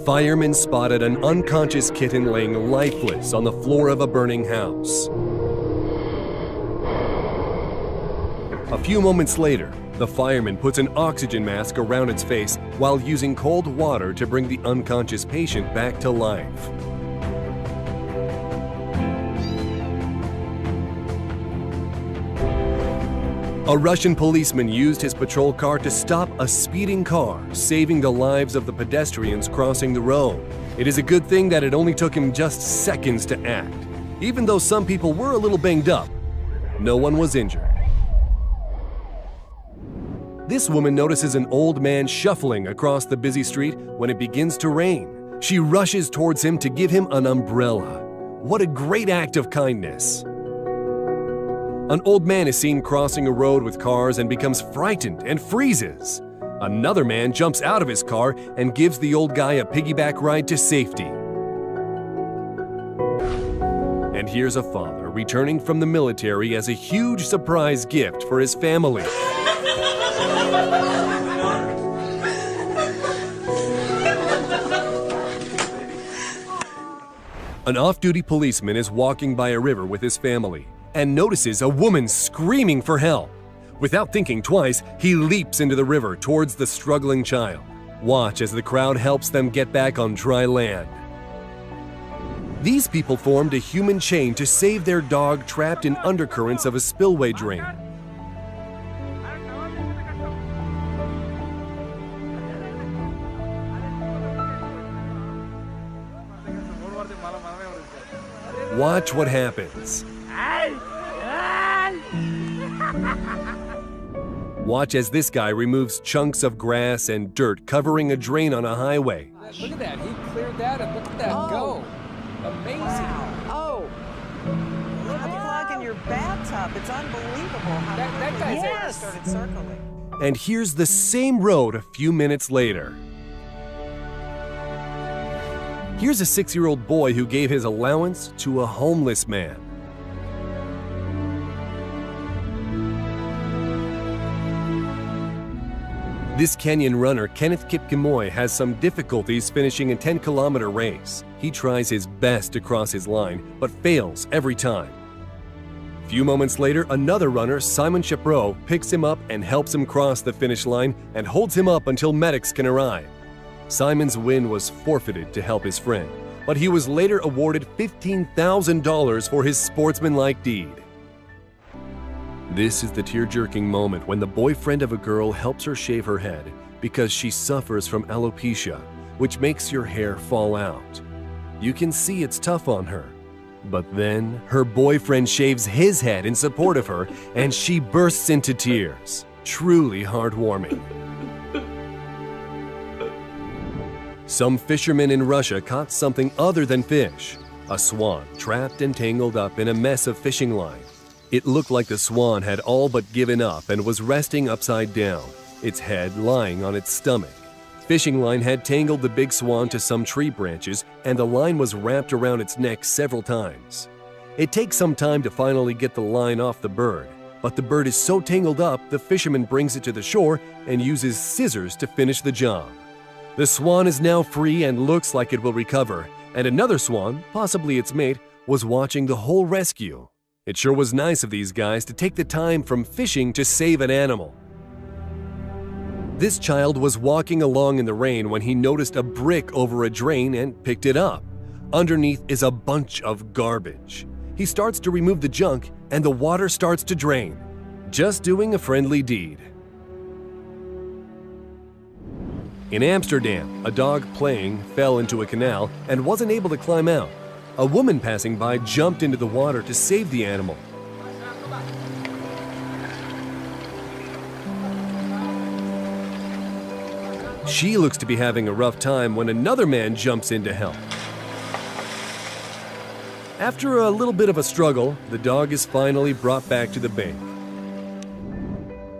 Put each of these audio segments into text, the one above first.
Firemen spotted an unconscious kitten laying lifeless on the floor of a burning house. A few moments later, the fireman puts an oxygen mask around its face while using cold water to bring the unconscious patient back to life. A Russian policeman used his patrol car to stop a speeding car, saving the lives of the pedestrians crossing the road. It is a good thing that it only took him just seconds to act. Even though some people were a little banged up, no one was injured. This woman notices an old man shuffling across the busy street when it begins to rain. She rushes towards him to give him an umbrella. What a great act of kindness! An old man is seen crossing a road with cars and becomes frightened and freezes. Another man jumps out of his car and gives the old guy a piggyback ride to safety. And here's a father returning from the military as a huge surprise gift for his family. An off-duty policeman is walking by a river with his family and notices a woman screaming for help. Without thinking twice, he leaps into the river towards the struggling child. Watch as the crowd helps them get back on dry land. These people formed a human chain to save their dog trapped in undercurrents of a spillway drain. Watch what happens. Watch as this guy removes chunks of grass and dirt covering a drain on a highway. Look at that, he cleared that and look at that go. Amazing. Wow. Oh, look at the plug in your bathtub. It's unbelievable how that guy's yes. started circling. And here's the same road a few minutes later. Here's a 6-year-old boy who gave his allowance to a homeless man. This Kenyan runner, Kenneth Kipkimoy, has some difficulties finishing a 10-kilometer race. He tries his best to cross his line, but fails every time. A few moments later, another runner, Simon Chapreau, picks him up and helps him cross the finish line and holds him up until medics can arrive. Simon's win was forfeited to help his friend, but he was later awarded $15,000 for his sportsmanlike deed. This is the tear-jerking moment when the boyfriend of a girl helps her shave her head because she suffers from alopecia, which makes your hair fall out. You can see it's tough on her, but then her boyfriend shaves his head in support of her and she bursts into tears. Truly heartwarming. Some fishermen in Russia caught something other than fish, a swan trapped and tangled up in a mess of fishing line. It looked like the swan had all but given up and was resting upside down, its head lying on its stomach. Fishing line had tangled the big swan to some tree branches and the line was wrapped around its neck several times. It takes some time to finally get the line off the bird, but the bird is so tangled up the fisherman brings it to the shore and uses scissors to finish the job. The swan is now free and looks like it will recover, and another swan, possibly its mate, was watching the whole rescue. It sure was nice of these guys to take the time from fishing to save an animal. This child was walking along in the rain when he noticed a brick over a drain and picked it up. Underneath is a bunch of garbage. He starts to remove the junk and the water starts to drain. Just doing a friendly deed. In Amsterdam, a dog playing fell into a canal and wasn't able to climb out. A woman passing by jumped into the water to save the animal. She looks to be having a rough time when another man jumps in to help. After a little bit of a struggle, the dog is finally brought back to the bank.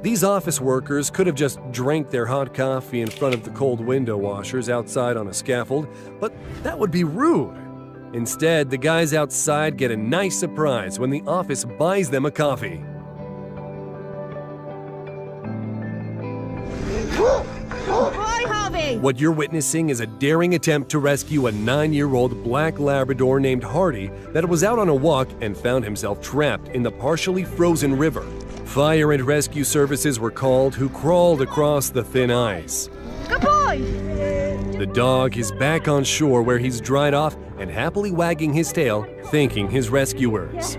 These office workers could have just drank their hot coffee in front of the cold window washers outside on a scaffold, but that would be rude. Instead, the guys outside get a nice surprise when the office buys them a coffee. Hi, Harvey! What you're witnessing is a daring attempt to rescue a 9-year-old black Labrador named Hardy that was out on a walk and found himself trapped in the partially frozen river. Fire and rescue services were called, who crawled across the thin ice. Good boy! The dog is back on shore where he's dried off and happily wagging his tail, thanking his rescuers.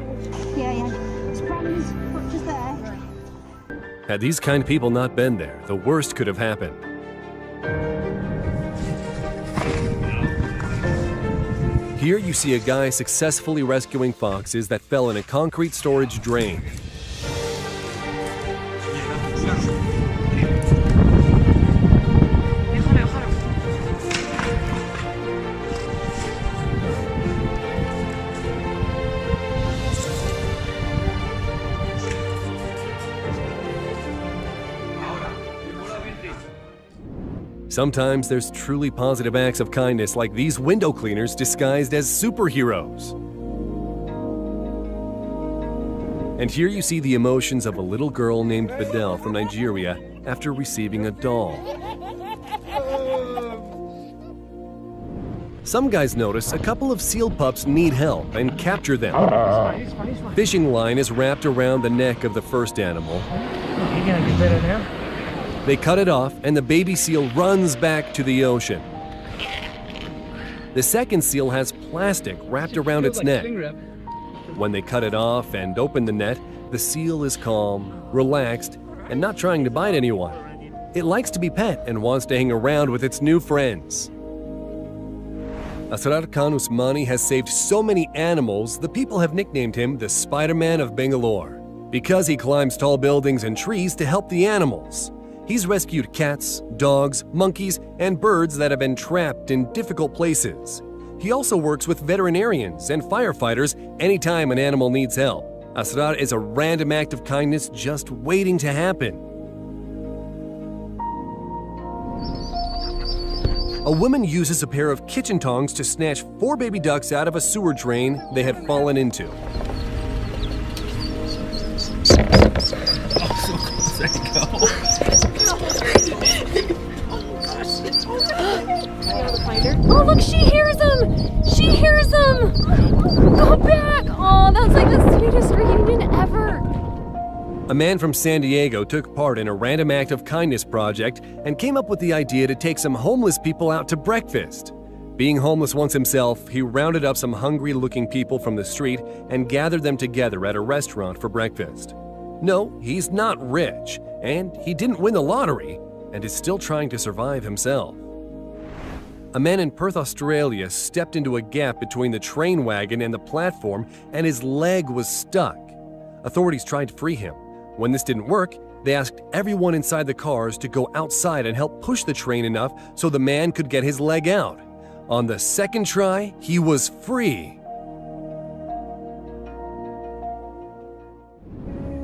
Yeah. Sprung his foot just there. Had these kind people not been there, the worst could have happened. Here you see a guy successfully rescuing foxes that fell in a concrete storage drain. Sometimes there's truly positive acts of kindness like these window cleaners disguised as superheroes. And here you see the emotions of a little girl named Bedell from Nigeria after receiving a doll. Some guys notice a couple of seal pups need help and capture them. Fishing line is wrapped around the neck of the first animal. You gonna get better now? They cut it off, and the baby seal runs back to the ocean. The second seal has plastic wrapped around its neck. When they cut it off and open the net, the seal is calm, relaxed, and not trying to bite anyone. It likes to be pet and wants to hang around with its new friends. Asrar Khan Usmani has saved so many animals, the people have nicknamed him the Spider-Man of Bangalore, because he climbs tall buildings and trees to help the animals. He's rescued cats, dogs, monkeys, and birds that have been trapped in difficult places. He also works with veterinarians and firefighters anytime an animal needs help. Asrar is a random act of kindness just waiting to happen. A woman uses a pair of kitchen tongs to snatch 4 baby ducks out of a sewer drain they had fallen into. Oh, look, she hears him! She hears him! Go back! Oh, that's like the sweetest reunion ever. A man from San Diego took part in a random act of kindness project and came up with the idea to take some homeless people out to breakfast. Being homeless once himself, he rounded up some hungry-looking people from the street and gathered them together at a restaurant for breakfast. No, he's not rich, and he didn't win the lottery, and is still trying to survive himself. A man in Perth, Australia stepped into a gap between the train wagon and the platform, and his leg was stuck. Authorities tried to free him. When this didn't work, they asked everyone inside the cars to go outside and help push the train enough so the man could get his leg out. On the second try, he was free.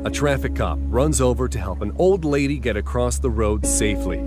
A traffic cop runs over to help an old lady get across the road safely.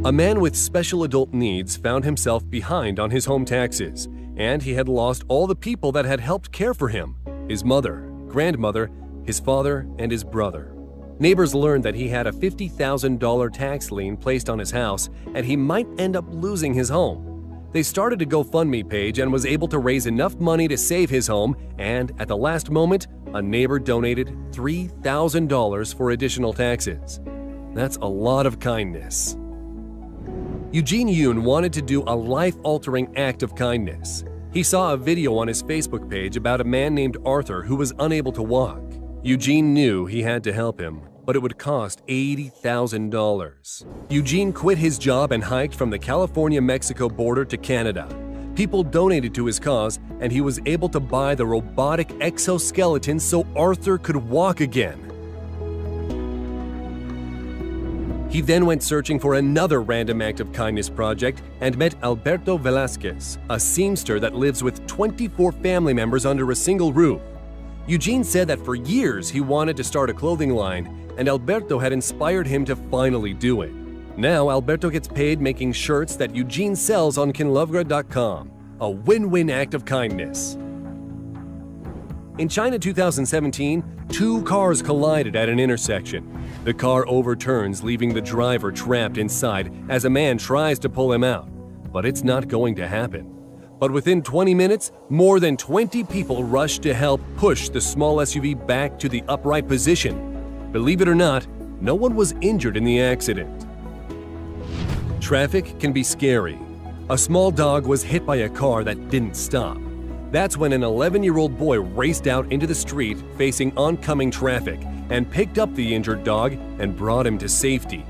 A man with special adult needs found himself behind on his home taxes, and he had lost all the people that had helped care for him: his mother, grandmother, his father, and his brother. Neighbors learned that he had a $50,000 tax lien placed on his house, and he might end up losing his home. They started a GoFundMe page and was able to raise enough money to save his home, and at the last moment, a neighbor donated $3,000 for additional taxes. That's a lot of kindness. Eugene Yoon wanted to do a life-altering act of kindness. He saw a video on his Facebook page about a man named Arthur who was unable to walk. Eugene knew he had to help him, but it would cost $80,000. Eugene quit his job and hiked from the California-Mexico border to Canada. People donated to his cause, and he was able to buy the robotic exoskeleton so Arthur could walk again. He then went searching for another random act of kindness project and met Alberto Velasquez, a seamster that lives with 24 family members under a single roof. Eugene said that for years he wanted to start a clothing line, and Alberto had inspired him to finally do it. Now Alberto gets paid making shirts that Eugene sells on kinlovgrad.com. A win-win act of kindness. In China 2017, 2 cars collided at an intersection. The car overturns, leaving the driver trapped inside as a man tries to pull him out. But it's not going to happen. But within 20 minutes, more than 20 people rushed to help push the small SUV back to the upright position. Believe it or not, no one was injured in the accident. Traffic can be scary. A small dog was hit by a car that didn't stop. That's when an 11-year-old boy raced out into the street facing oncoming traffic and picked up the injured dog and brought him to safety.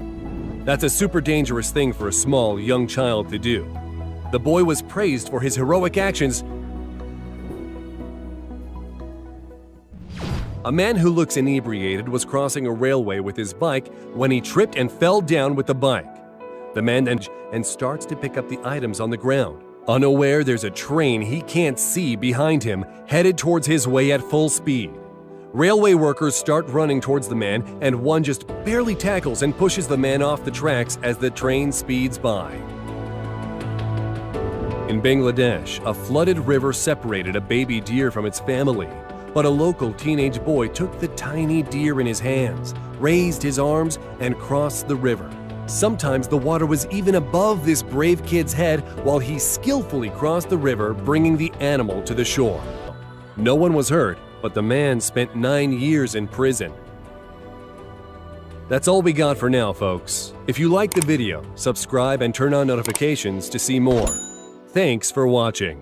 That's a super dangerous thing for a small, young child to do. The boy was praised for his heroic actions. A man who looks inebriated was crossing a railway with his bike when he tripped and fell down with the bike. The man then starts to pick up the items on the ground. Unaware there's a train he can't see behind him, headed towards his way at full speed. Railway workers start running towards the man, and one just barely tackles and pushes the man off the tracks as the train speeds by. In Bangladesh, a flooded river separated a baby deer from its family, but a local teenage boy took the tiny deer in his hands, raised his arms, and crossed the river. Sometimes the water was even above this brave kid's head while he skillfully crossed the river, bringing the animal to the shore. No one was hurt, but the man spent 9 years in prison. That's all we got for now, folks. If you liked the video, subscribe and turn on notifications to see more. Thanks for watching.